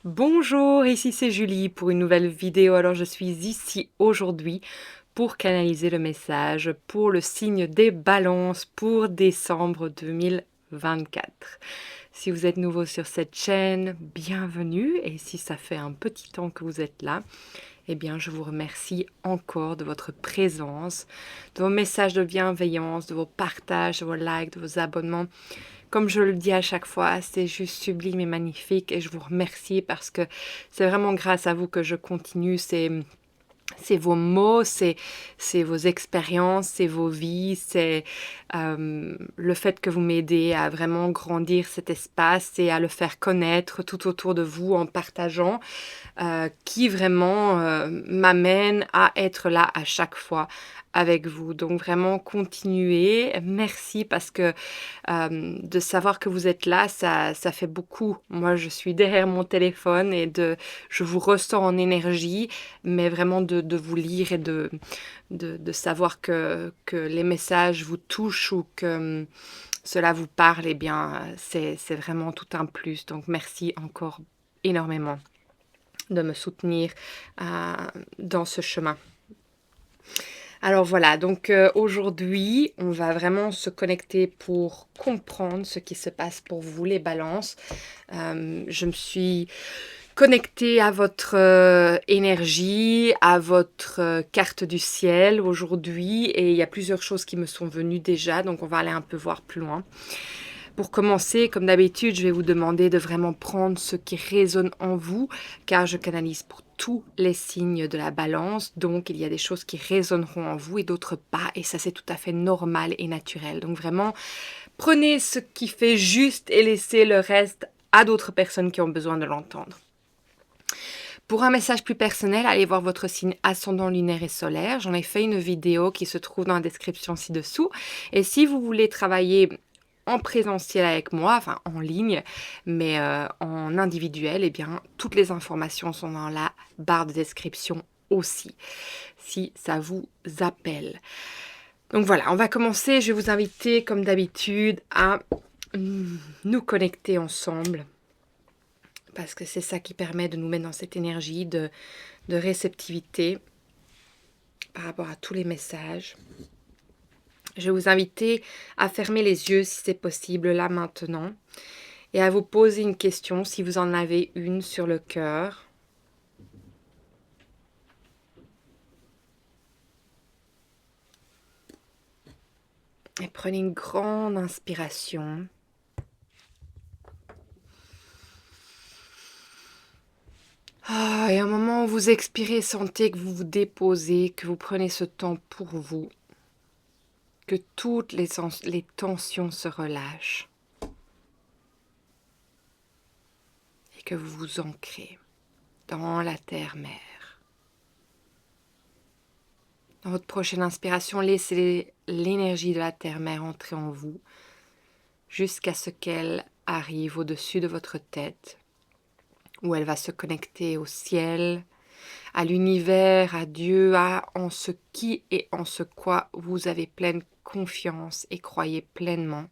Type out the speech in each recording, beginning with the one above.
Bonjour, ici c'est Julie pour une nouvelle vidéo. Alors je suis ici aujourd'hui pour canaliser le message pour le signe des balances pour décembre 2024. Si vous êtes nouveau sur cette chaîne, bienvenue, et si ça fait un petit temps que vous êtes là, eh bien je vous remercie encore de votre présence, de vos messages de bienveillance, de vos partages, de vos likes, de vos abonnements. Comme je le dis à chaque fois, c'est juste sublime et magnifique et je vous remercie parce que c'est vraiment grâce à vous que je continue. C'est vos mots, c'est vos expériences, c'est vos vies, c'est le fait que vous m'aidez à vraiment grandir cet espace et à le faire connaître tout autour de vous en partageant, qui vraiment m'amène à être là à chaque fois avec vous. Donc vraiment continuez. Merci parce que de savoir que vous êtes là, ça fait beaucoup. Moi, je suis derrière mon téléphone et je vous ressens en énergie, mais vraiment de vous lire et de savoir que les messages vous touchent ou que cela vous parle, eh bien, c'est vraiment tout un plus. Donc, merci encore énormément de me soutenir dans ce chemin. Alors voilà, donc aujourd'hui, on va vraiment se connecter pour comprendre ce qui se passe pour vous, les balances. Je me suis connectée à votre énergie, à votre carte du ciel aujourd'hui, et il y a plusieurs choses qui me sont venues déjà, donc on va aller un peu voir plus loin. Pour commencer, comme d'habitude, je vais vous demander de vraiment prendre ce qui résonne en vous, car je canalise pour tous les signes de la balance, donc il y a des choses qui résonneront en vous et d'autres pas, et ça c'est tout à fait normal et naturel. Donc vraiment, prenez ce qui fait juste et laissez le reste à d'autres personnes qui ont besoin de l'entendre. Pour un message plus personnel, allez voir votre signe ascendant lunaire et solaire. J'en ai fait une vidéo qui se trouve dans la description ci-dessous. Et si vous voulez travailler en présentiel avec moi, enfin en ligne, mais en individuel, eh bien, toutes les informations sont dans la barre de description aussi, si ça vous appelle. Donc voilà, on va commencer. Je vais vous inviter, comme d'habitude, à nous connecter ensemble, parce que c'est ça qui permet de nous mettre dans cette énergie de réceptivité par rapport à tous les messages. Je vais vous inviter à fermer les yeux si c'est possible là maintenant et à vous poser une question si vous en avez une sur le cœur. Et prenez une grande inspiration. Et au moment où vous expirez, sentez que vous vous déposez, que vous prenez ce temps pour vous, que toutes les tensions se relâchent et que vous vous ancrez dans la terre-mère. Dans votre prochaine inspiration, laissez l'énergie de la terre-mère entrer en vous jusqu'à ce qu'elle arrive au-dessus de votre tête, où elle va se connecter au ciel, à l'univers, à Dieu, en ce qui et en ce quoi vous avez pleine confiance et croyez pleinement.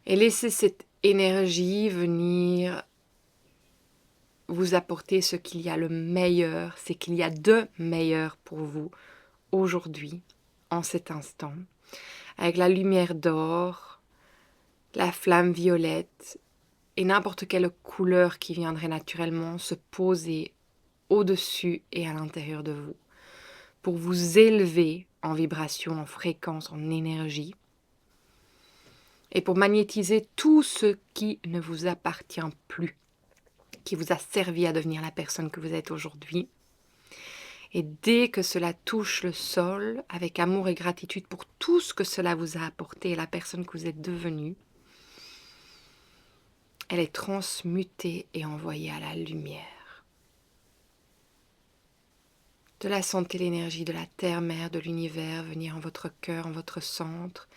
Et laissez cette énergie venir vous apporter ce qu'il y a le meilleur, c'est qu'il y a de meilleur pour vous aujourd'hui, en cet instant, avec la lumière d'or, la flamme violette et n'importe quelle couleur qui viendrait naturellement se poser au-dessus et à l'intérieur de vous pour vous élever en vibration, en fréquence, en énergie et pour magnétiser tout ce qui ne vous appartient plus, qui vous a servi à devenir la personne que vous êtes aujourd'hui. Et dès que cela touche le sol, avec amour et gratitude pour tout ce que cela vous a apporté et la personne que vous êtes devenue, elle est transmutée et envoyée à la lumière. De la santé, l'énergie de la terre-mère, de l'univers, venir en votre cœur, en votre centre,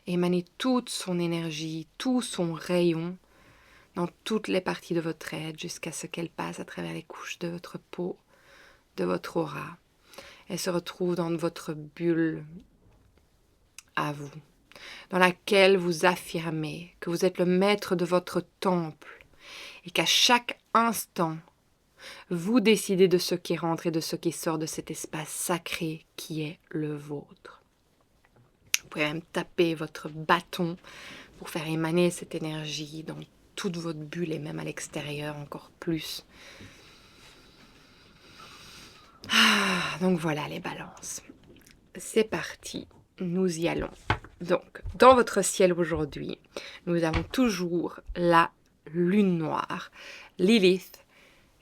émaner toute son énergie, tout son rayon dans toutes les parties de votre être jusqu'à ce qu'elle passe à travers les couches de votre peau, de votre aura. Elle se retrouve dans votre bulle à vous, dans laquelle vous affirmez que vous êtes le maître de votre temple et qu'à chaque instant, vous décidez de ce qui rentre et de ce qui sort de cet espace sacré qui est le vôtre. Vous pouvez même taper votre bâton pour faire émaner cette énergie dans toute votre bulle et même à l'extérieur encore plus. Donc voilà les balances. C'est parti, nous y allons. Donc, dans votre ciel aujourd'hui, nous avons toujours la lune noire, Lilith,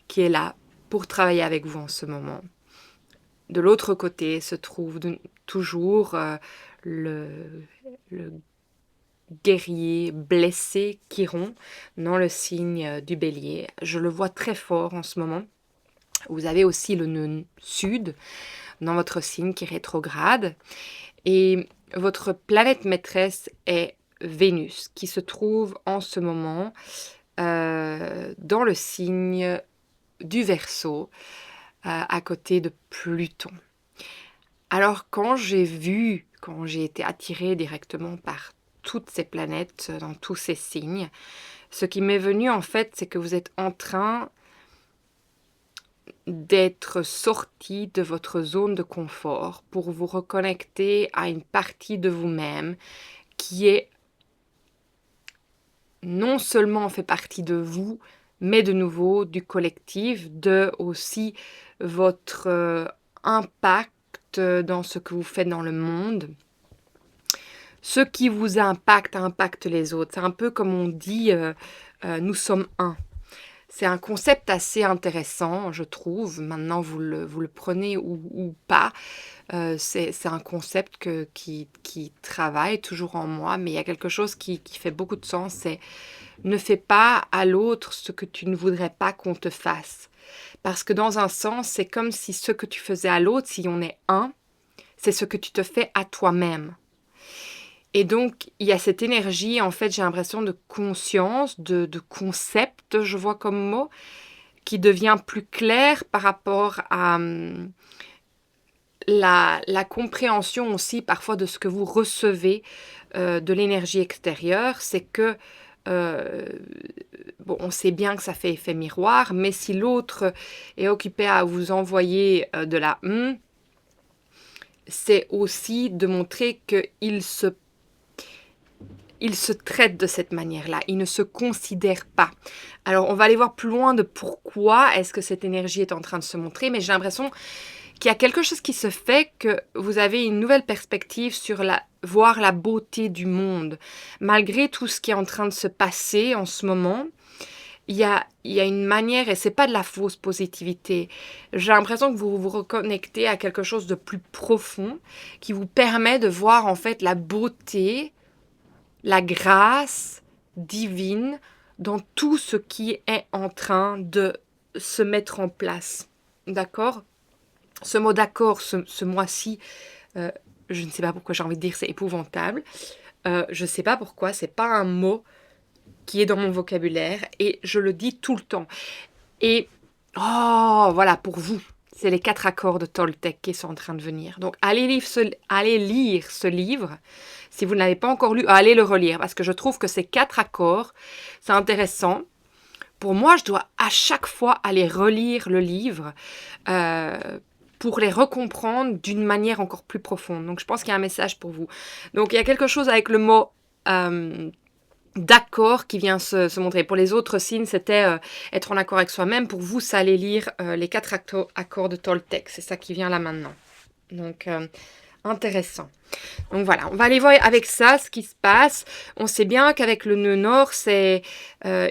qui est là pour travailler avec vous en ce moment. De l'autre côté se trouve toujours le guerrier blessé Chiron dans le signe du bélier. Je le vois très fort en ce moment. Vous avez aussi le nœud sud dans votre signe qui est rétrograde. Et votre planète maîtresse est Vénus, qui se trouve en ce moment dans le signe du Verseau, à côté de Pluton. Alors quand j'ai été attirée directement par toutes ces planètes dans tous ces signes, ce qui m'est venu en fait, c'est que vous êtes en train d'être sorti de votre zone de confort pour vous reconnecter à une partie de vous-même qui est non seulement fait partie de vous, mais de nouveau du collectif, de aussi votre impact dans ce que vous faites dans le monde. Ce qui vous impacte les autres. C'est un peu comme on dit, nous sommes un. C'est un concept assez intéressant, je trouve. Maintenant, vous le prenez ou pas. C'est un concept qui travaille toujours en moi, mais il y a quelque chose qui fait beaucoup de sens. C'est ne fais pas à l'autre ce que tu ne voudrais pas qu'on te fasse. Parce que dans un sens, c'est comme si ce que tu faisais à l'autre, si on est un, c'est ce que tu te fais à toi-même. Et donc, il y a cette énergie, en fait, j'ai l'impression de conscience, de concept, je vois comme mot, qui devient plus clair par rapport à la compréhension aussi parfois de ce que vous recevez de l'énergie extérieure. C'est que, bon, on sait bien que ça fait effet miroir, mais si l'autre est occupé à vous envoyer de la c'est aussi de montrer qu'il se traite de cette manière-là, il ne se considère pas. Alors, on va aller voir plus loin de pourquoi est-ce que cette énergie est en train de se montrer, mais j'ai l'impression qu'il y a quelque chose qui se fait, que vous avez une nouvelle perspective sur voir la beauté du monde. Malgré tout ce qui est en train de se passer en ce moment, il y a une manière, et c'est pas de la fausse positivité, j'ai l'impression que vous vous reconnectez à quelque chose de plus profond, qui vous permet de voir en fait la beauté, la grâce divine dans tout ce qui est en train de se mettre en place. D'accord ? Ce mot d'accord, ce mois-ci, je ne sais pas pourquoi j'ai envie de dire c'est épouvantable. Je ne sais pas pourquoi, c'est pas un mot qui est dans mon vocabulaire et je le dis tout le temps. Et voilà, pour vous, c'est les 4 accords de Toltec qui sont en train de venir. Donc, allez lire ce livre. Si vous ne l'avez pas encore lu, allez le relire parce que je trouve que ces 4 accords, c'est intéressant. Pour moi, je dois à chaque fois aller relire le livre pour les recomprendre d'une manière encore plus profonde. Donc, je pense qu'il y a un message pour vous. Donc, il y a quelque chose avec le mot d'accord qui vient se montrer. Pour les autres signes, c'était être en accord avec soi-même. Pour vous, ça allait lire les 4 accords de Toltec. C'est ça qui vient là maintenant. Donc, intéressant. Donc voilà, on va aller voir avec ça ce qui se passe. On sait bien qu'avec le nœud nord, c'est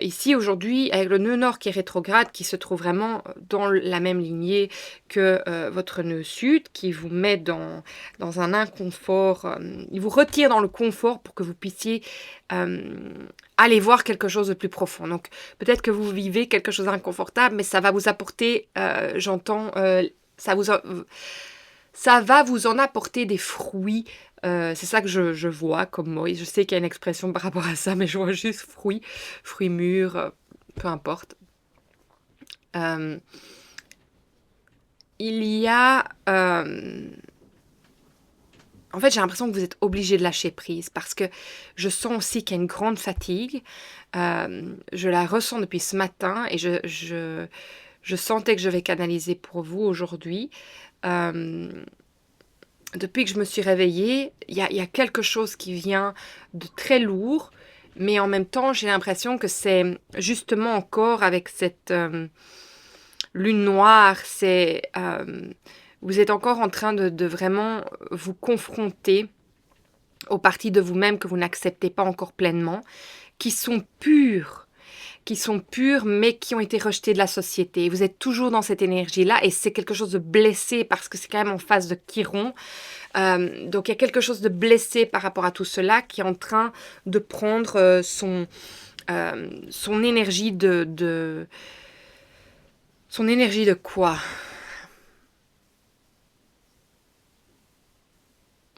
ici aujourd'hui, avec le nœud nord qui est rétrograde, qui se trouve vraiment dans la même lignée que votre nœud sud, qui vous met dans un inconfort, il vous retire dans le confort pour que vous puissiez aller voir quelque chose de plus profond. Donc peut-être que vous vivez quelque chose d'inconfortable, mais ça va vous apporter, ça va vous en apporter des fruits. C'est ça que je vois comme mot. Et je sais qu'il y a une expression par rapport à ça, mais je vois juste fruits mûrs, peu importe. Il y a en fait, j'ai l'impression que vous êtes obligé de lâcher prise parce que je sens aussi qu'il y a une grande fatigue. Je la ressens depuis ce matin et je sentais que je vais canaliser pour vous aujourd'hui. Euh, Depuis que je me suis réveillée, il y a quelque chose qui vient de très lourd, mais en même temps, j'ai l'impression que c'est justement encore avec cette lune noire, vous êtes encore en train de vraiment vous confronter aux parties de vous-même que vous n'acceptez pas encore pleinement, qui sont pures, mais qui ont été rejetées de la société. Vous êtes toujours dans cette énergie-là et c'est quelque chose de blessé parce que c'est quand même en phase de Chiron. Donc il y a quelque chose de blessé par rapport à tout cela qui est en train de prendre son énergie son énergie de quoi?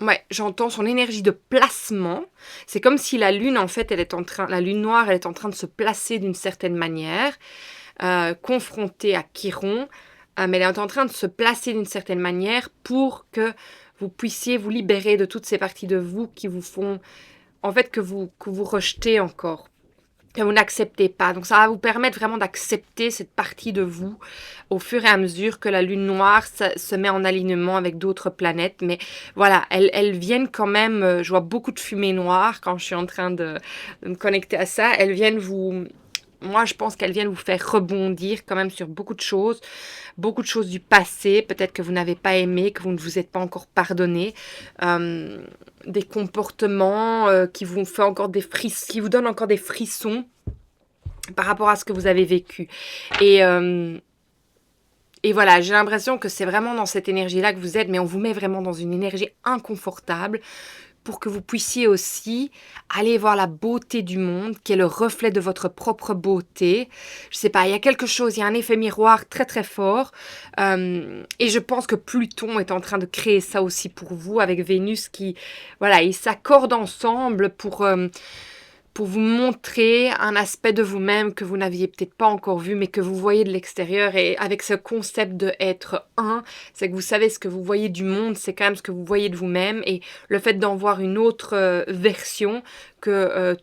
Ouais, j'entends son énergie de placement. C'est comme si la lune, en fait, la lune noire, elle est en train de se placer d'une certaine manière, confrontée à Chiron, mais elle est en train de se placer d'une certaine manière pour que vous puissiez vous libérer de toutes ces parties de vous qui vous font, en fait, que vous rejetez encore, que vous n'acceptez pas. Donc ça va vous permettre vraiment d'accepter cette partie de vous au fur et à mesure que la lune noire se met en alignement avec d'autres planètes. Mais voilà, elles viennent quand même, je vois beaucoup de fumée noire quand je suis en train de me connecter à ça. Elles viennent moi je pense qu'elles viennent vous faire rebondir quand même sur beaucoup de choses du passé, peut-être que vous n'avez pas aimé, que vous ne vous êtes pas encore pardonné, euh, des comportements qui vous fait encore qui vous donnent encore des frissons par rapport à ce que vous avez vécu. Et, euh, et voilà, j'ai l'impression que c'est vraiment dans cette énergie-là que vous êtes, mais on vous met vraiment dans une énergie inconfortable pour que vous puissiez aussi aller voir la beauté du monde, qui est le reflet de votre propre beauté. Je sais pas, il y a quelque chose, il y a un effet miroir très très fort. Et je pense que Pluton est en train de créer ça aussi pour vous, avec Vénus qui, voilà, ils s'accordent ensemble pour vous montrer un aspect de vous-même que vous n'aviez peut-être pas encore vu, mais que vous voyez de l'extérieur. Et avec ce concept de être un, c'est que vous savez ce que vous voyez du monde, c'est quand même ce que vous voyez de vous-même. Et le fait d'en voir une autre version que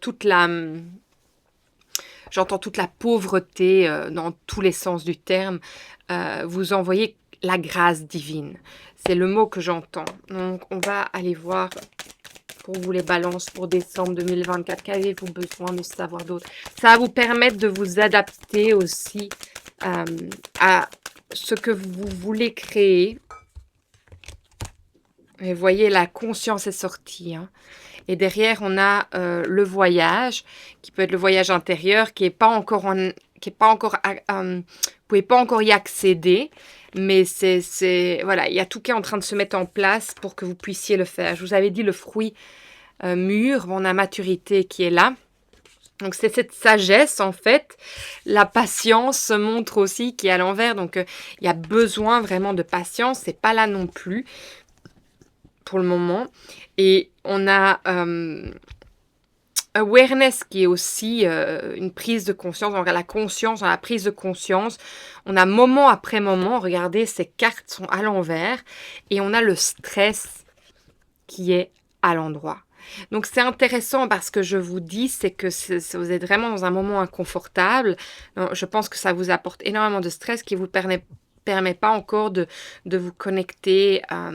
j'entends toute la pauvreté dans tous les sens du terme, vous envoyez la grâce divine. C'est le mot que j'entends. Donc on va aller voir pour vous les balances pour décembre 2024. Qu'avez-vous besoin de savoir d'autre? Ça va vous permettre de vous adapter aussi à ce que vous voulez créer. Et voyez, la conscience est sortie. Hein. Et derrière, on a le voyage, qui peut être le voyage intérieur, qui est pas encore vous pouvez pas encore y accéder, mais voilà, il y a tout qui est en train de se mettre en place pour que vous puissiez le faire. Je vous avais dit le fruit mûr, on a maturité qui est là. Donc c'est cette sagesse en fait, la patience se montre aussi qui est à l'envers, donc il y a besoin vraiment de patience, c'est pas là non plus pour le moment. Et on a awareness qui est aussi une prise de conscience. On regarde la conscience, dans la prise de conscience. On a moment après moment, regardez, ces cartes sont à l'envers. Et on a le stress qui est à l'endroit. Donc c'est intéressant parce que je vous dis, c'est que vous êtes vraiment dans un moment inconfortable. Je pense que ça vous apporte énormément de stress qui vous permet pas encore de vous connecter à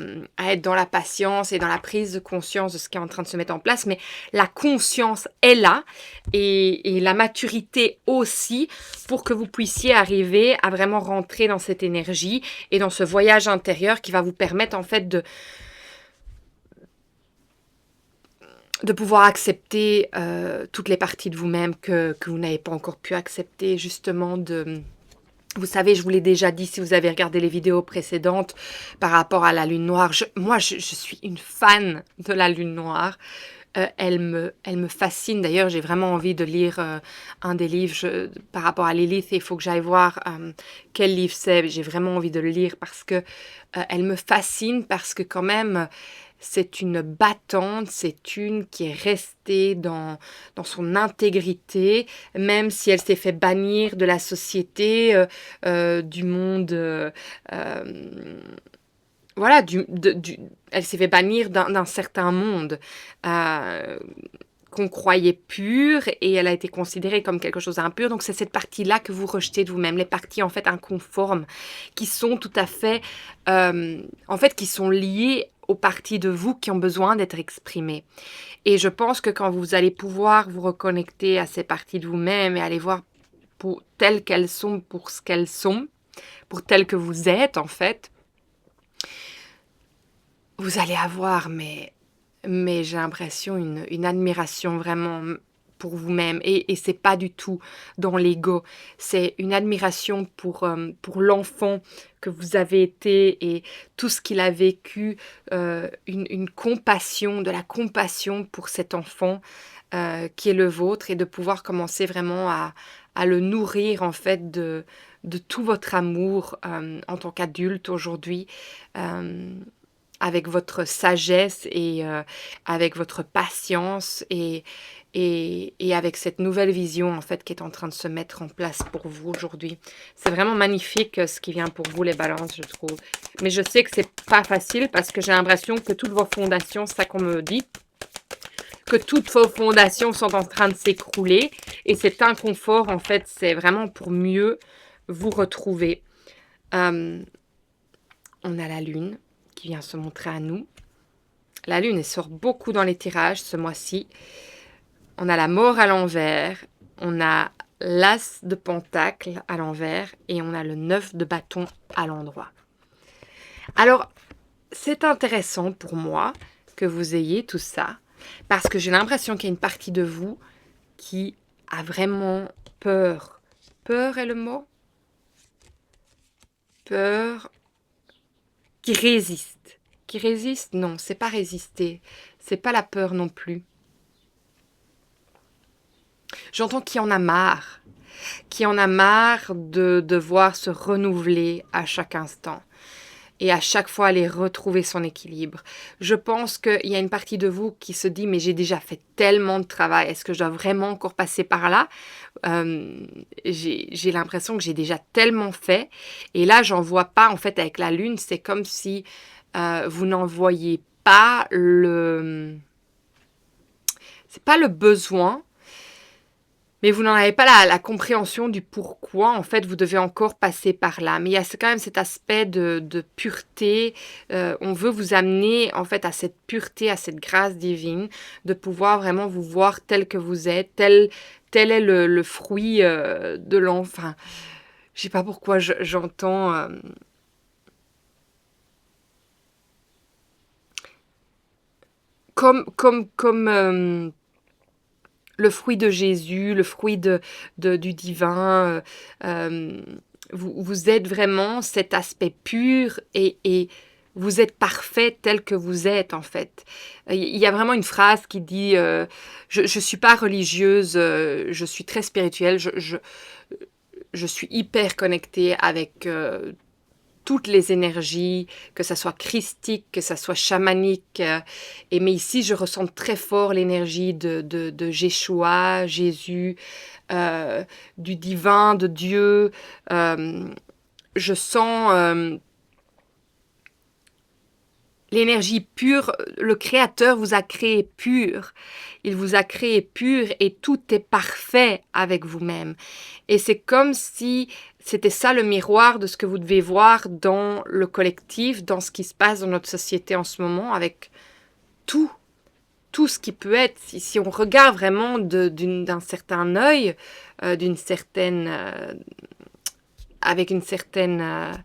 être dans la patience et dans la prise de conscience de ce qui est en train de se mettre en place. Mais la conscience est là et la maturité aussi pour que vous puissiez arriver à vraiment rentrer dans cette énergie et dans ce voyage intérieur qui va vous permettre en fait de pouvoir accepter toutes les parties de vous-même que vous n'avez pas encore pu accepter, justement Vous savez, je vous l'ai déjà dit si vous avez regardé les vidéos précédentes par rapport à la lune noire. Moi, je suis une fan de la lune noire. Elle me fascine. D'ailleurs, j'ai vraiment envie de lire un des livres par rapport à Lilith. Il faut que j'aille voir quel livre c'est. J'ai vraiment envie de le lire parce que elle me fascine parce que quand même, c'est une battante, c'est une qui est restée dans son intégrité, même si elle s'est fait bannir de la société, du monde voilà, elle s'est fait bannir d'un certain monde qu'on croyait pur et elle a été considérée comme quelque chose d'impur. Donc c'est cette partie-là que vous rejetez de vous-même, les parties en fait inconformes qui sont tout à fait, en fait, qui sont liées aux parties de vous qui ont besoin d'être exprimées. Et je pense que quand vous allez pouvoir vous reconnecter à ces parties de vous-même et aller voir pour telles qu'elles sont, pour ce qu'elles sont, pour telles que vous êtes en fait, vous allez avoir, mais j'ai l'impression, une admiration vraiment pour vous-même. Et c'est pas du tout dans l'ego. C'est une admiration pour l'enfant que vous avez été et tout ce qu'il a vécu. Une compassion, de la compassion pour cet enfant qui est le vôtre et de pouvoir commencer vraiment à le nourrir en fait de tout votre amour en tant qu'adulte aujourd'hui. Avec votre sagesse et avec votre patience et avec cette nouvelle vision en fait qui est en train de se mettre en place pour vous aujourd'hui. C'est vraiment magnifique ce qui vient pour vous les balances, je trouve. Mais je sais que c'est pas facile parce que j'ai l'impression que toutes vos fondations, c'est ça qu'on me dit, que toutes vos fondations sont en train de s'écrouler et cet inconfort en fait c'est vraiment pour mieux vous retrouver. On a la lune qui vient se montrer à nous. La lune, elle sort beaucoup dans les tirages ce mois-ci. On a la mort à l'envers, on a l'as de pentacle à l'envers et on a le 9 de bâton à l'endroit. Alors, c'est intéressant pour moi que vous ayez tout ça parce que j'ai l'impression qu'il y a une partie de vous qui a vraiment peur. Peur est le mot? Peur qui résiste. Qui résiste? Non, c'est pas résister. C'est pas la peur non plus. J'entends qui en a marre. Qui en a marre de devoir se renouveler à chaque instant. Et à chaque fois aller retrouver son équilibre. Je pense qu'il y a une partie de vous qui se dit « mais j'ai déjà fait tellement de travail, est-ce que je dois vraiment encore passer par là ?» J'ai l'impression que j'ai déjà tellement fait. Et là, j'en vois pas, en fait, avec la lune, c'est comme si vous n'en voyez pas c'est pas le besoin, mais vous n'en avez pas la compréhension du pourquoi, en fait, vous devez encore passer par là. Mais il y a quand même cet aspect de pureté. On veut vous amener, en fait, à cette pureté, à cette grâce divine, de pouvoir vraiment vous voir tel que vous êtes, tel est le fruit de l'enfant. Je sais pas pourquoi j'entends... comme le fruit de Jésus, le fruit du divin. Vous êtes vraiment cet aspect pur et vous êtes parfait tel que vous êtes, en fait. Il y a vraiment une phrase qui dit je ne suis pas religieuse, je suis très spirituelle, je suis hyper connectée avec toutes les énergies, que ça soit christique, que ça soit chamanique. Mais ici, je ressens très fort l'énergie de Yeshua, Jésus, du divin, de Dieu. Je sens l'énergie pure. Le Créateur vous a créé pur. Il vous a créé pur et tout est parfait avec vous-même. Et c'est comme si c'était ça le miroir de ce que vous devez voir dans le collectif, dans ce qui se passe dans notre société en ce moment, avec tout ce qui peut être. Si on regarde vraiment d'un certain œil, d'une certaine... avec une certaine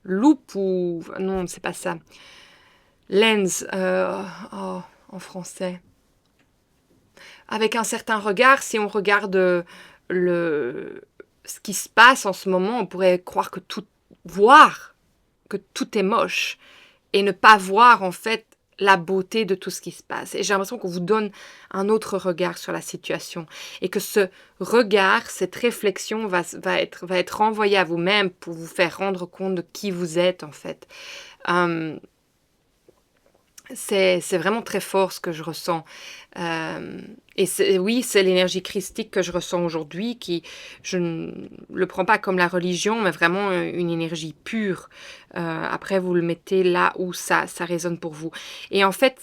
loupe ou... Non, c'est pas ça. Lens, en français. Avec un certain regard, si on regarde ce qui se passe en ce moment, on pourrait croire voir que tout est moche et ne pas voir en fait la beauté de tout ce qui se passe. Et j'ai l'impression qu'on vous donne un autre regard sur la situation et que ce regard, cette réflexion va être renvoyée à vous-même pour vous faire rendre compte de qui vous êtes en fait. C'est vraiment très fort ce que je ressens. Et oui, c'est l'énergie christique que je ressens aujourd'hui, qui, je ne le prends pas comme la religion, mais vraiment une énergie pure. Après, vous le mettez là où ça résonne pour vous. Et en fait,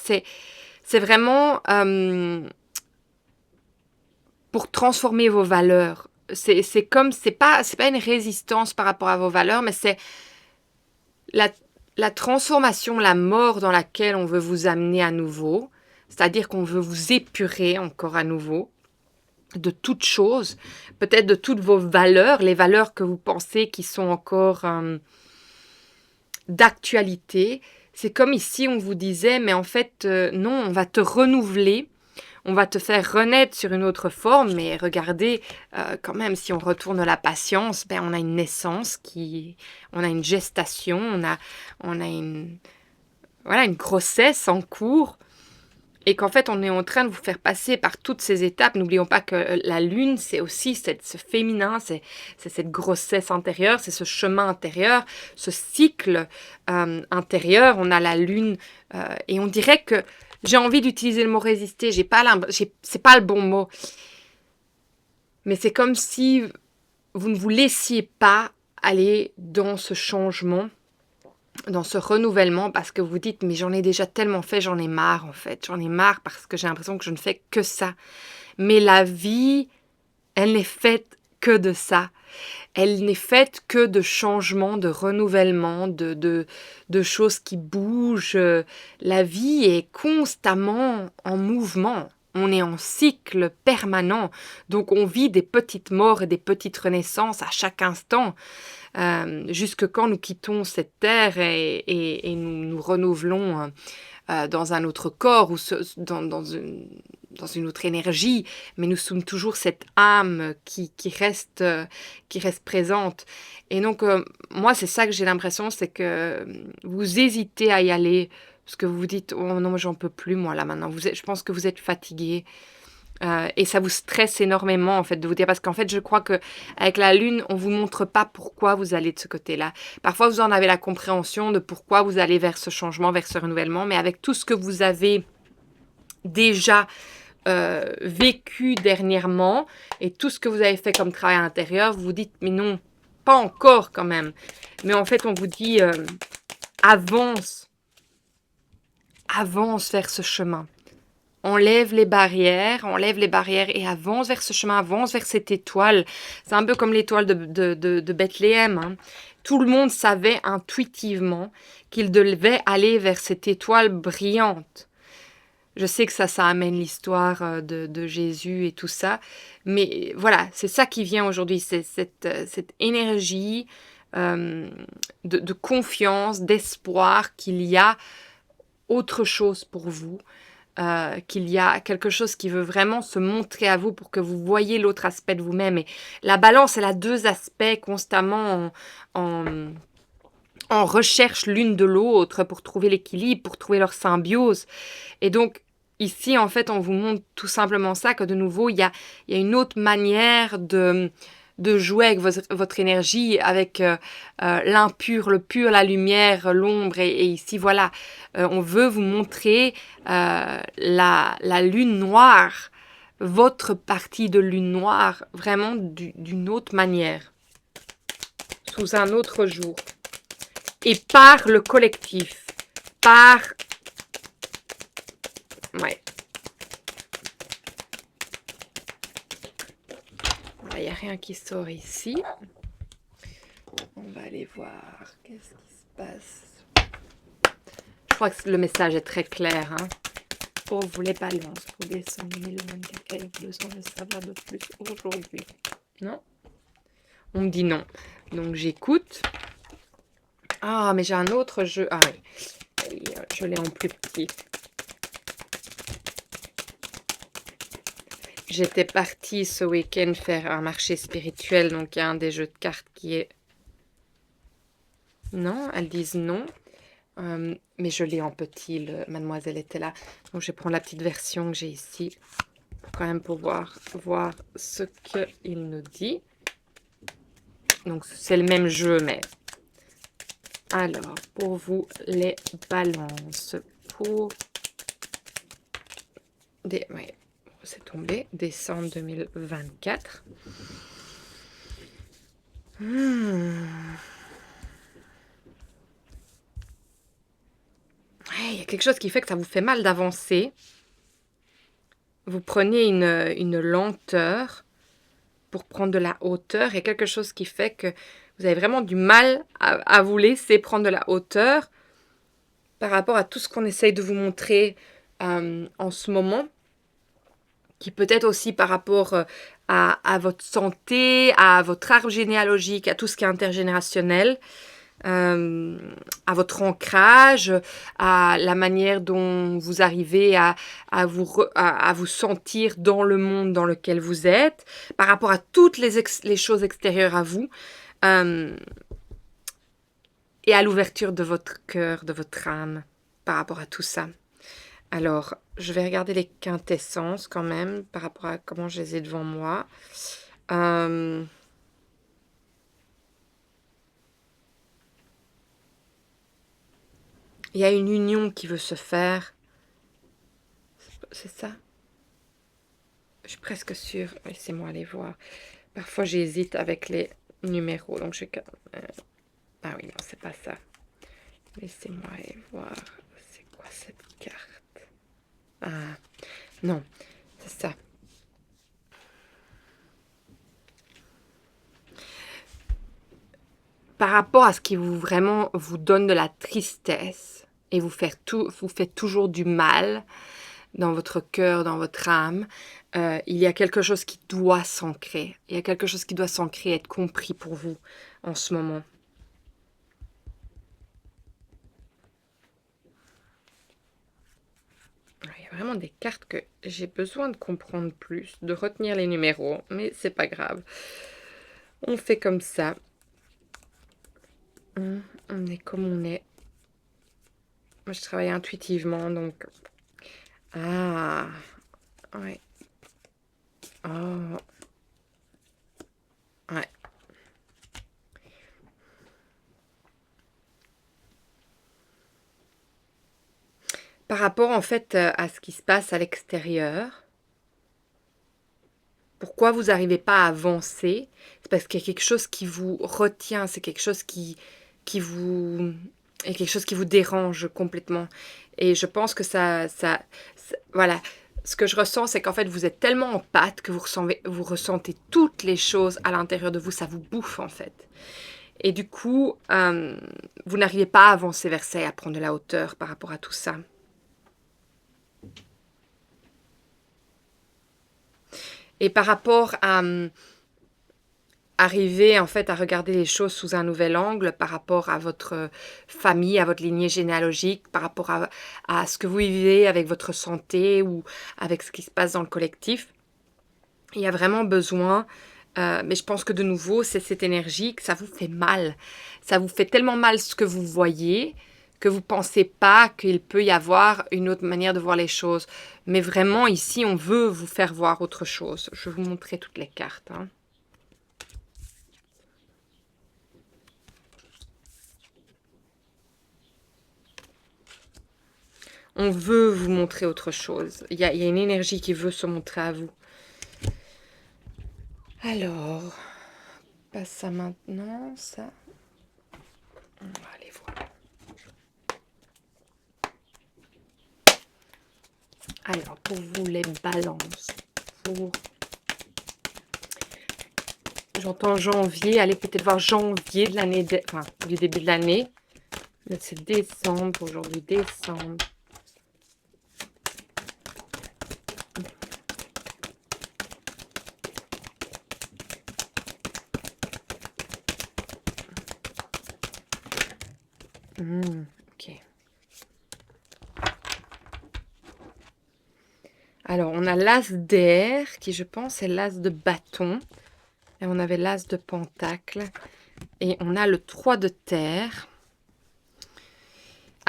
c'est vraiment pour transformer vos valeurs. C'est comme, c'est pas une résistance par rapport à vos valeurs, mais c'est la, la transformation, la mort dans laquelle on veut vous amener à nouveau, c'est-à-dire qu'on veut vous épurer encore à nouveau de toutes choses, peut-être de toutes vos valeurs, les valeurs que vous pensez qui sont encore d'actualité. C'est comme ici on vous disait, mais en fait non, on va te renouveler, on va te faire renaître sur une autre forme, mais regardez, quand même, si on retourne la patience, ben, on a une naissance, on a une gestation, on a voilà, une grossesse en cours, et qu'en fait, on est en train de vous faire passer par toutes ces étapes. N'oublions pas que la lune, c'est aussi ce féminin, c'est cette grossesse intérieure, c'est ce chemin intérieur, ce cycle intérieur. On a la lune, et on dirait que j'ai envie d'utiliser le mot résister, c'est pas le bon mot. Mais c'est comme si vous ne vous laissiez pas aller dans ce changement, dans ce renouvellement, parce que vous dites, mais j'en ai déjà tellement fait, j'en ai marre en fait. J'en ai marre parce que j'ai l'impression que je ne fais que ça. Mais la vie, elle n'est faite que de ça. Elle n'est faite que de changements, de renouvellement, de choses qui bougent. La vie est constamment en mouvement. On est en cycle permanent. Donc on vit des petites morts et des petites renaissances à chaque instant. Jusque quand nous quittons cette terre et nous nous renouvelons dans un autre corps ou dans une autre énergie, mais nous sommes toujours cette âme qui reste présente. Et donc, moi, c'est ça que j'ai l'impression, c'est que vous hésitez à y aller, parce que vous vous dites, oh non, j'en peux plus, moi, là, maintenant. Je pense que vous êtes fatigué. Et ça vous stresse énormément, en fait, de vous dire, parce qu'en fait, je crois que avec la lune, on vous montre pas pourquoi vous allez de ce côté-là. Parfois, vous en avez la compréhension de pourquoi vous allez vers ce changement, vers ce renouvellement, mais avec tout ce que vous avez déjà vécu dernièrement et tout ce que vous avez fait comme travail intérieur, vous vous dites, mais non, pas encore quand même. Mais en fait, on vous dit, avance, avance vers ce chemin. Enlève les barrières et avance vers ce chemin, avance vers cette étoile. C'est un peu comme l'étoile de Bethléem. Hein. Tout le monde savait intuitivement qu'il devait aller vers cette étoile brillante. Je sais que ça amène l'histoire de Jésus et tout ça, mais voilà, c'est ça qui vient aujourd'hui, c'est cette énergie de confiance, d'espoir qu'il y a autre chose pour vous. Qu'il y a quelque chose qui veut vraiment se montrer à vous pour que vous voyez l'autre aspect de vous-même. Et la balance, elle a deux aspects constamment en recherche l'une de l'autre pour trouver l'équilibre, pour trouver leur symbiose. Et donc, ici, en fait, on vous montre tout simplement ça, que de nouveau, il y a une autre manière de jouer avec votre énergie, avec l'impur, le pur, la lumière, l'ombre. Et ici, voilà, on veut vous montrer la lune noire, votre partie de lune noire, vraiment d'une autre manière, sous un autre jour. Et par le collectif, par... Ouais. Il n'y a rien qui sort ici. On va aller voir. Qu'est-ce qui se passe? Je crois que le message est très clair. Hein. Pour vous les balances, pour décembre 2024, quel est besoin de savoir de plus aujourd'hui? Non? On me dit non. Donc j'écoute. Ah, mais j'ai un autre jeu. Ah oui. Je l'ai en plus petit. J'étais partie ce week-end faire un marché spirituel, donc il y a un des jeux de cartes qui est... Non, elles disent non. Mais je l'ai en petit, mademoiselle était là. Donc je vais prendre la petite version que j'ai ici, pour quand même pouvoir voir ce qu'il nous dit. Donc c'est le même jeu, mais... Alors, pour vous, les balances pour... Ouais, c'est tombé. Décembre 2024. Ouais, il y a quelque chose qui fait que ça vous fait mal d'avancer. Vous prenez une lenteur pour prendre de la hauteur. Il y a quelque chose qui fait que vous avez vraiment du mal à vous laisser prendre de la hauteur par rapport à tout ce qu'on essaye de vous montrer en ce moment, qui peut être aussi par rapport à votre santé, à votre arbre généalogique, à tout ce qui est intergénérationnel. À votre ancrage, à la manière dont vous arrivez à vous sentir dans le monde dans lequel vous êtes, par rapport à toutes les choses extérieures à vous, et à l'ouverture de votre cœur, de votre âme, par rapport à tout ça. Alors, je vais regarder les quintessences quand même, par rapport à comment je les ai devant moi. Il y a une union qui veut se faire. C'est ça? Je suis presque sûre. Laissez-moi aller voir. Parfois, j'hésite avec les numéros. Donc, ah oui, non, c'est pas ça. Laissez-moi aller voir. C'est quoi cette carte? Ah, non, c'est ça. Par rapport à ce qui vraiment vous donne de la tristesse et vous fait toujours du mal dans votre cœur, dans votre âme, il y a quelque chose qui doit s'ancrer. Il y a quelque chose qui doit s'ancrer, être compris pour vous en ce moment. Il y a vraiment des cartes que j'ai besoin de comprendre plus, de retenir les numéros, mais c'est pas grave. On fait comme ça. On est comme on est. Moi, je travaille intuitivement, donc... Ah, ouais. Oh, ouais. Par rapport, en fait, à ce qui se passe à l'extérieur, pourquoi vous n'arrivez pas à avancer? C'est parce qu'il y a quelque chose qui vous retient, c'est quelque chose qui vous... et quelque chose qui vous dérange complètement. Et je pense que voilà. Ce que je ressens, c'est qu'en fait, vous êtes tellement en pâte que vous ressentez toutes les choses à l'intérieur de vous. Ça vous bouffe, en fait. Et du coup, vous n'arrivez pas à avancer vers ça et à prendre de la hauteur par rapport à tout ça. Et par rapport à arriver en fait à regarder les choses sous un nouvel angle par rapport à votre famille, à votre lignée généalogique, par rapport à ce que vous vivez avec votre santé ou avec ce qui se passe dans le collectif, il y a vraiment besoin, mais je pense que de nouveau, c'est cette énergie que ça vous fait mal. Ça vous fait tellement mal ce que vous voyez que vous ne pensez pas qu'il peut y avoir une autre manière de voir les choses. Mais vraiment, ici, on veut vous faire voir autre chose. Je vais vous montrer toutes les cartes. Hein. On veut vous montrer autre chose. Il y a une énergie qui veut se montrer à vous. Alors, pas ça maintenant, ça. On va aller voir. Alors, pour vous, les balances. J'entends janvier. Allez peut-être voir janvier de l'année... Enfin, du début de l'année. Là, c'est décembre. Aujourd'hui, décembre. Ok. Alors, on a l'as d'air, qui je pense est l'as de bâton. Et on avait l'as de pentacle. Et on a le 3 de terre.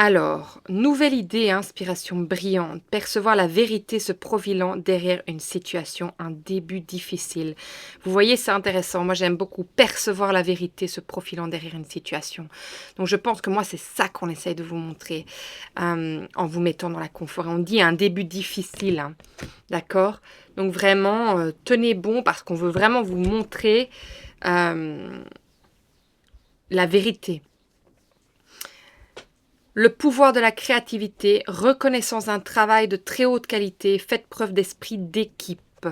Alors, nouvelle idée, inspiration brillante, percevoir la vérité se profilant derrière une situation, un début difficile. Vous voyez, c'est intéressant. Moi, j'aime beaucoup percevoir la vérité se profilant derrière une situation. Donc, je pense que moi, c'est ça qu'on essaye de vous montrer en vous mettant dans la confort. On dit un début difficile, hein, d'accord? Donc, vraiment, tenez bon parce qu'on veut vraiment vous montrer la vérité. Le pouvoir de la créativité, reconnaissance d'un travail de très haute qualité, faites preuve d'esprit d'équipe.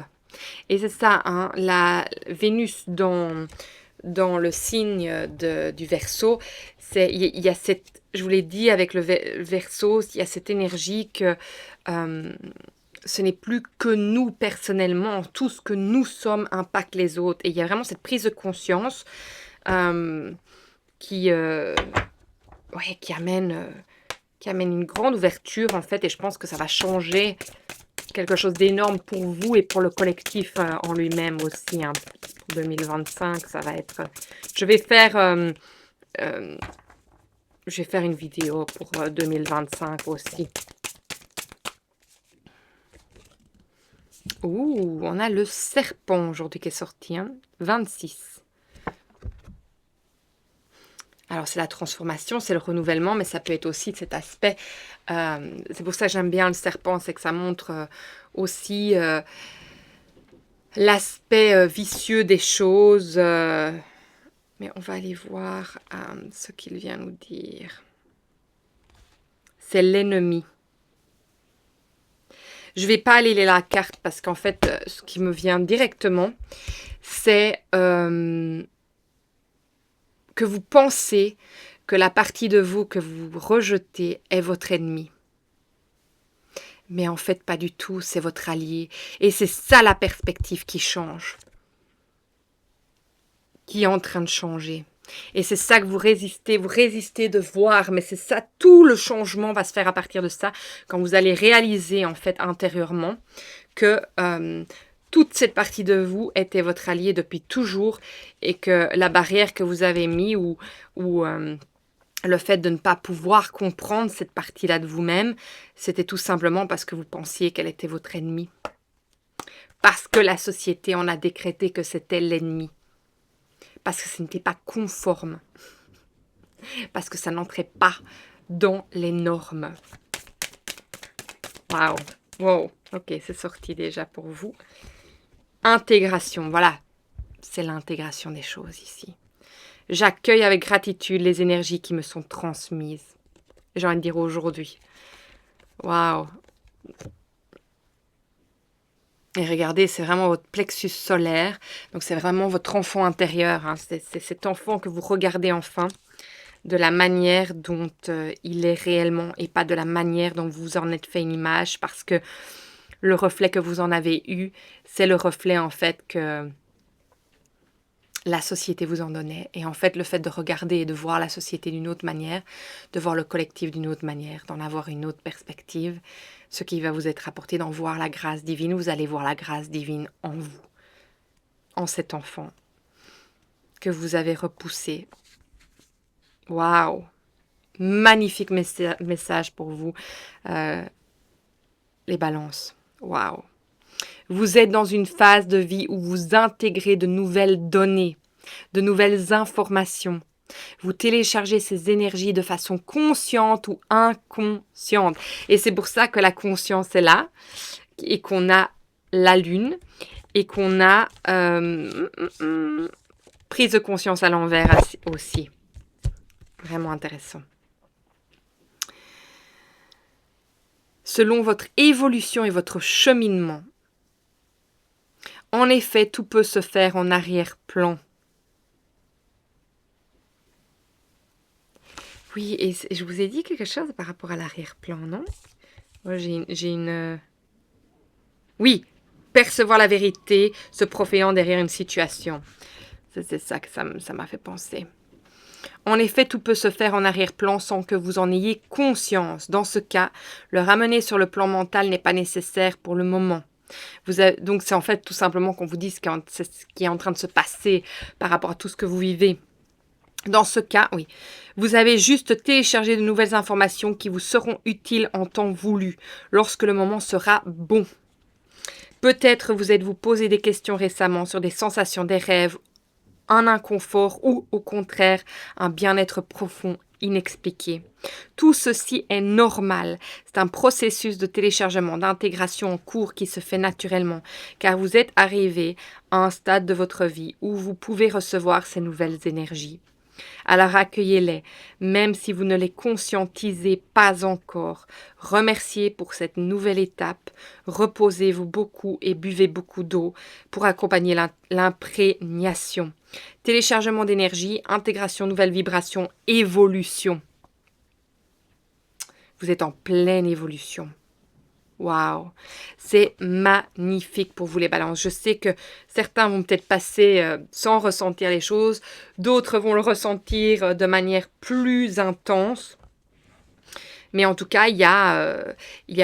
Et c'est ça, hein, la Vénus dans le signe du Verseau, il y a cette, je vous l'ai dit avec le Verseau, il y a cette énergie que ce n'est plus que nous personnellement, tout ce que nous sommes impacte les autres. Et il y a vraiment cette prise de conscience qui amène une grande ouverture en fait, et je pense que ça va changer quelque chose d'énorme pour vous et pour le collectif en lui-même aussi. Hein. Pour 2025, ça va être... Je vais faire une vidéo pour 2025 aussi. Ouh, on a le serpent aujourd'hui qui est sorti, hein, 26. Alors, c'est la transformation, c'est le renouvellement, mais ça peut être aussi cet aspect. C'est pour ça que j'aime bien le serpent, c'est que ça montre aussi l'aspect vicieux des choses. Mais on va aller voir ce qu'il vient nous dire. C'est l'ennemi. Je ne vais pas aller lire la carte parce qu'en fait, ce qui me vient directement, c'est... que vous pensez que la partie de vous que vous rejetez est votre ennemi. Mais en fait, pas du tout, c'est votre allié. Et c'est ça la perspective qui change, qui est en train de changer. Et c'est ça que vous résistez de voir, mais c'est ça, tout le changement va se faire à partir de ça, quand vous allez réaliser en fait intérieurement que toute cette partie de vous était votre allié depuis toujours et que la barrière que vous avez mis ou le fait de ne pas pouvoir comprendre cette partie-là de vous-même, c'était tout simplement parce que vous pensiez qu'elle était votre ennemie. Parce que la société en a décrété que c'était l'ennemi. Parce que ce n'était pas conforme. Parce que ça n'entrait pas dans les normes. Waouh! Wow! Ok, c'est sorti déjà pour vous. Intégration, voilà. C'est l'intégration des choses ici. J'accueille avec gratitude les énergies qui me sont transmises. J'ai envie de dire aujourd'hui. Waouh! Et regardez, c'est vraiment votre plexus solaire. Donc, c'est vraiment votre enfant intérieur. Hein. C'est cet enfant que vous regardez enfin de la manière dont il est réellement et pas de la manière dont vous en êtes fait une image. Parce que le reflet que vous en avez eu, c'est le reflet en fait que la société vous en donnait. Et en fait, le fait de regarder et de voir la société d'une autre manière, de voir le collectif d'une autre manière, d'en avoir une autre perspective, ce qui va vous être apporté, d'en voir la grâce divine, vous allez voir la grâce divine en vous, en cet enfant que vous avez repoussé. Waouh! Magnifique message pour vous, les balances. Waouh! Vous êtes dans une phase de vie où vous intégrez de nouvelles données, de nouvelles informations. Vous téléchargez ces énergies de façon consciente ou inconsciente. Et c'est pour ça que la conscience est là et qu'on a la lune et qu'on a prise de conscience à l'envers aussi. Vraiment intéressant. Selon votre évolution et votre cheminement, en effet, tout peut se faire en arrière-plan. Oui, et je vous ai dit quelque chose par rapport à l'arrière-plan, non? Moi, j'ai une... Oui, percevoir la vérité, se profilant derrière une situation. C'est ça que ça m'a fait penser. En effet, tout peut se faire en arrière-plan sans que vous en ayez conscience. Dans ce cas, le ramener sur le plan mental n'est pas nécessaire pour le moment. Donc, c'est en fait tout simplement qu'on vous dit ce qui est en train de se passer par rapport à tout ce que vous vivez. Dans ce cas, oui, vous avez juste téléchargé de nouvelles informations qui vous seront utiles en temps voulu, lorsque le moment sera bon. Peut-être vous êtes-vous posé des questions récemment sur des sensations, des rêves, un inconfort ou au contraire un bien-être profond inexpliqué. Tout ceci est normal. C'est un processus de téléchargement, d'intégration en cours qui se fait naturellement, car vous êtes arrivé à un stade de votre vie où vous pouvez recevoir ces nouvelles énergies. Alors accueillez-les, même si vous ne les conscientisez pas encore. Remerciez pour cette nouvelle étape. Reposez-vous beaucoup et buvez beaucoup d'eau pour accompagner l'imprégnation. Téléchargement d'énergie, intégration, nouvelle vibration, évolution. Vous êtes en pleine évolution. Waouh, c'est magnifique pour vous les balances. Je sais que certains vont peut-être passer sans ressentir les choses, d'autres vont le ressentir de manière plus intense. Mais en tout cas, il y a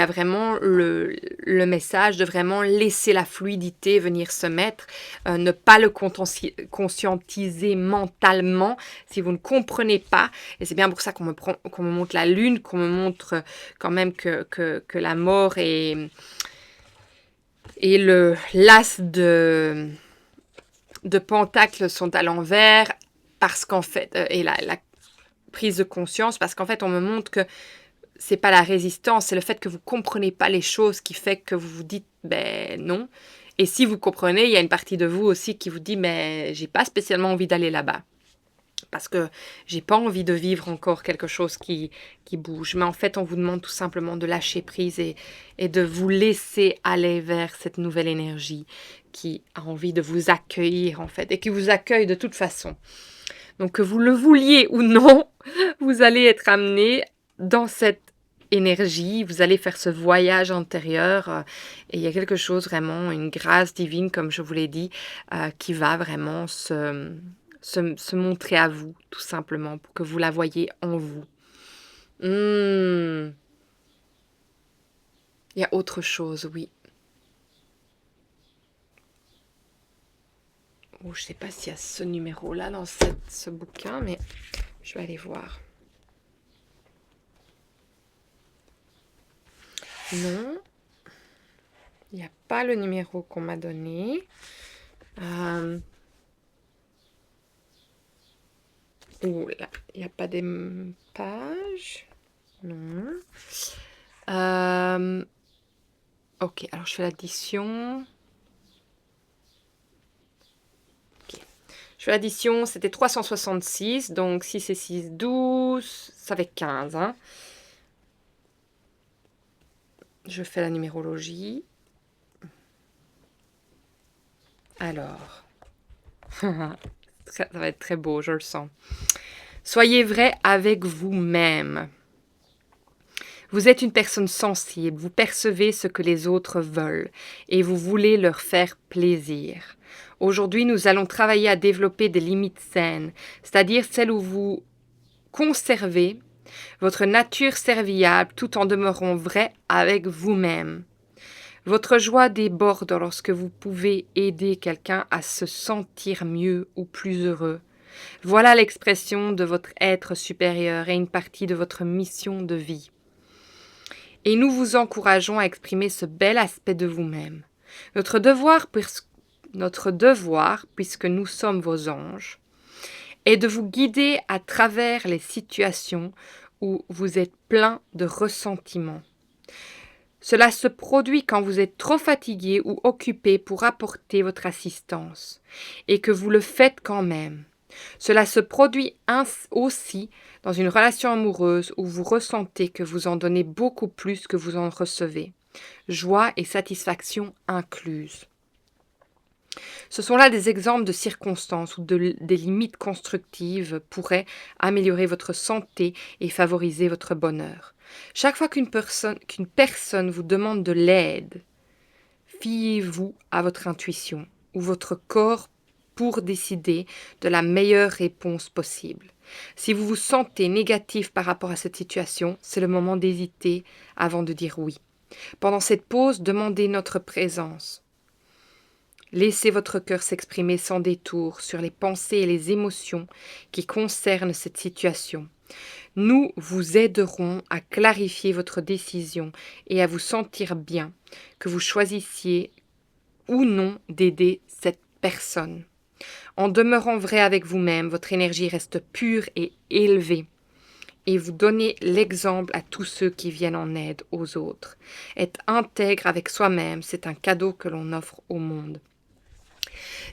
vraiment le message de vraiment laisser la fluidité venir se mettre, ne pas le conscientiser mentalement si vous ne comprenez pas. Et c'est bien pour ça qu'on me montre la lune, qu'on me montre quand même que la mort et l'as de Pentacle sont à l'envers, parce qu'en fait, et la prise de conscience, parce qu'en fait, on me montre que c'est pas la résistance, c'est le fait que vous comprenez pas les choses qui fait que vous vous dites ben non. Et si vous comprenez, il y a une partie de vous aussi qui vous dit mais j'ai pas spécialement envie d'aller là-bas. Parce que j'ai pas envie de vivre encore quelque chose qui bouge. Mais en fait, on vous demande tout simplement de lâcher prise et de vous laisser aller vers cette nouvelle énergie qui a envie de vous accueillir en fait et qui vous accueille de toute façon. Donc que vous le vouliez ou non, vous allez être amené dans cette énergie, vous allez faire ce voyage intérieur et il y a quelque chose vraiment, une grâce divine comme je vous l'ai dit, qui va vraiment se montrer à vous tout simplement pour que vous la voyez en vous. Il y a autre chose, oui. Oh, je ne sais pas s'il y a ce numéro-là dans ce bouquin, mais je vais aller voir. Non, il n'y a pas le numéro qu'on m'a donné. Oh là, il n'y a pas des pages. Non. Ok, alors je fais l'addition. Ok. Je fais l'addition, c'était 366, donc 6 et 6, 12, ça fait 15. Hein. Je fais la numérologie. Alors, ça va être très beau, je le sens. Soyez vrai avec vous-même. Vous êtes une personne sensible, vous percevez ce que les autres veulent et vous voulez leur faire plaisir. Aujourd'hui, nous allons travailler à développer des limites saines, c'est-à-dire celles où vous conservez votre nature serviable tout en demeurant vrai avec vous-même. Votre joie déborde lorsque vous pouvez aider quelqu'un à se sentir mieux ou plus heureux. Voilà l'expression de votre être supérieur et une partie de votre mission de vie. Et nous vous encourageons à exprimer ce bel aspect de vous-même. Notre devoir, puisque nous sommes vos anges, est de vous guider à travers les situations où vous êtes plein de ressentiments. Cela se produit quand vous êtes trop fatigué ou occupé pour apporter votre assistance, et que vous le faites quand même. Cela se produit aussi dans une relation amoureuse où vous ressentez que vous en donnez beaucoup plus que vous en recevez, joie et satisfaction incluses. Ce sont là des exemples de circonstances où des limites constructives pourraient améliorer votre santé et favoriser votre bonheur. Chaque fois qu'une personne vous demande de l'aide, fiez-vous à votre intuition ou votre corps pour décider de la meilleure réponse possible. Si vous vous sentez négatif par rapport à cette situation, c'est le moment d'hésiter avant de dire oui. Pendant cette pause, demandez notre présence. Laissez votre cœur s'exprimer sans détour sur les pensées et les émotions qui concernent cette situation. Nous vous aiderons à clarifier votre décision et à vous sentir bien, que vous choisissiez ou non d'aider cette personne. En demeurant vrai avec vous-même, votre énergie reste pure et élevée. Et vous donnez l'exemple à tous ceux qui viennent en aide aux autres. Être intègre avec soi-même, c'est un cadeau que l'on offre au monde.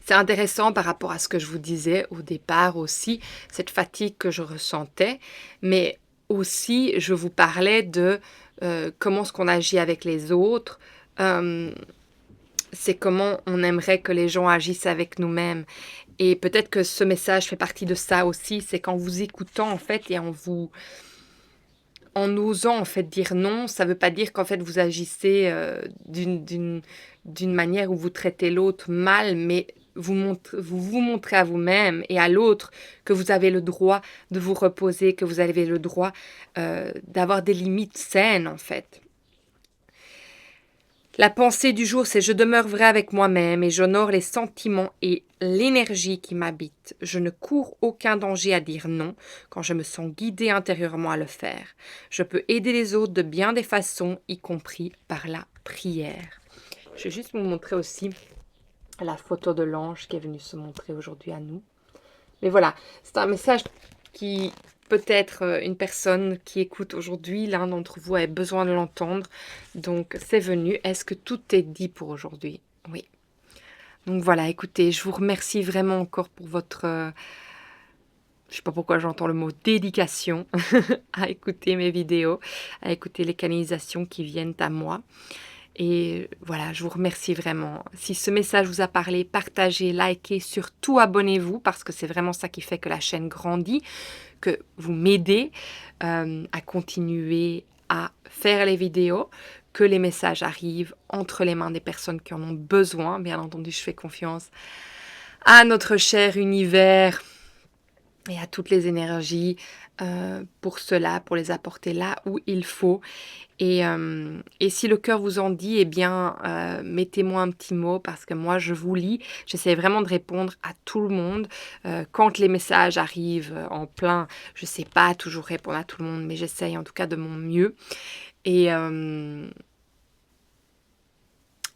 C'est intéressant par rapport à ce que je vous disais au départ aussi, cette fatigue que je ressentais, mais aussi je vous parlais de comment est-ce qu'on agit avec les autres. Euh, c'est comment on aimerait que les gens agissent avec nous-mêmes. Et peut-être que ce message fait partie de ça aussi, c'est qu'en vous écoutant en fait et en osant en fait dire non, ça ne veut pas dire qu'en fait vous agissez d'une manière où vous traitez l'autre mal, mais vous montrez à vous-même et à l'autre que vous avez le droit de vous reposer, que vous avez le droit d'avoir des limites saines en fait. La pensée du jour, c'est je demeure vrai avec moi-même et j'honore les sentiments et l'énergie qui m'habitent. Je ne cours aucun danger à dire non quand je me sens guidée intérieurement à le faire. Je peux aider les autres de bien des façons, y compris par la prière. Je vais juste vous montrer aussi la photo de l'ange qui est venu se montrer aujourd'hui à nous. Mais voilà, c'est un message qui peut-être une personne qui écoute aujourd'hui, l'un d'entre vous a besoin de l'entendre. Donc c'est venu. Est-ce que tout est dit pour aujourd'hui? Oui. Donc voilà, écoutez, je vous remercie vraiment encore pour votre... je sais pas pourquoi j'entends le mot dédication à écouter mes vidéos, à écouter les canalisations qui viennent à moi. Et voilà, je vous remercie vraiment. Si ce message vous a parlé, partagez, likez, surtout abonnez-vous parce que c'est vraiment ça qui fait que la chaîne grandit, que vous m'aidez à continuer à faire les vidéos, que les messages arrivent entre les mains des personnes qui en ont besoin. Bien entendu, je fais confiance à notre cher univers et à toutes les énergies pour cela, pour les apporter là où il faut. Et si le cœur vous en dit, eh bien, mettez-moi un petit mot parce que moi, je vous lis. J'essaie vraiment de répondre à tout le monde. Quand les messages arrivent en plein, je ne sais pas toujours répondre à tout le monde, mais j'essaye en tout cas de mon mieux.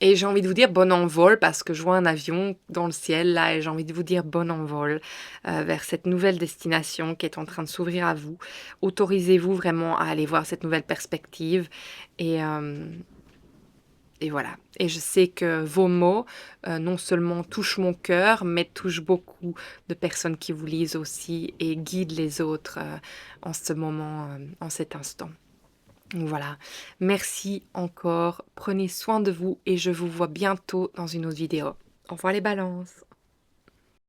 Et j'ai envie de vous dire bon envol parce que je vois un avion dans le ciel là et j'ai envie de vous dire bon envol vers cette nouvelle destination qui est en train de s'ouvrir à vous. Autorisez-vous vraiment à aller voir cette nouvelle perspective et voilà. Et je sais que vos mots non seulement touchent mon cœur mais touchent beaucoup de personnes qui vous lisent aussi et guident les autres en ce moment, en cet instant. Donc voilà, merci encore, prenez soin de vous et je vous vois bientôt dans une autre vidéo. Au revoir les balances!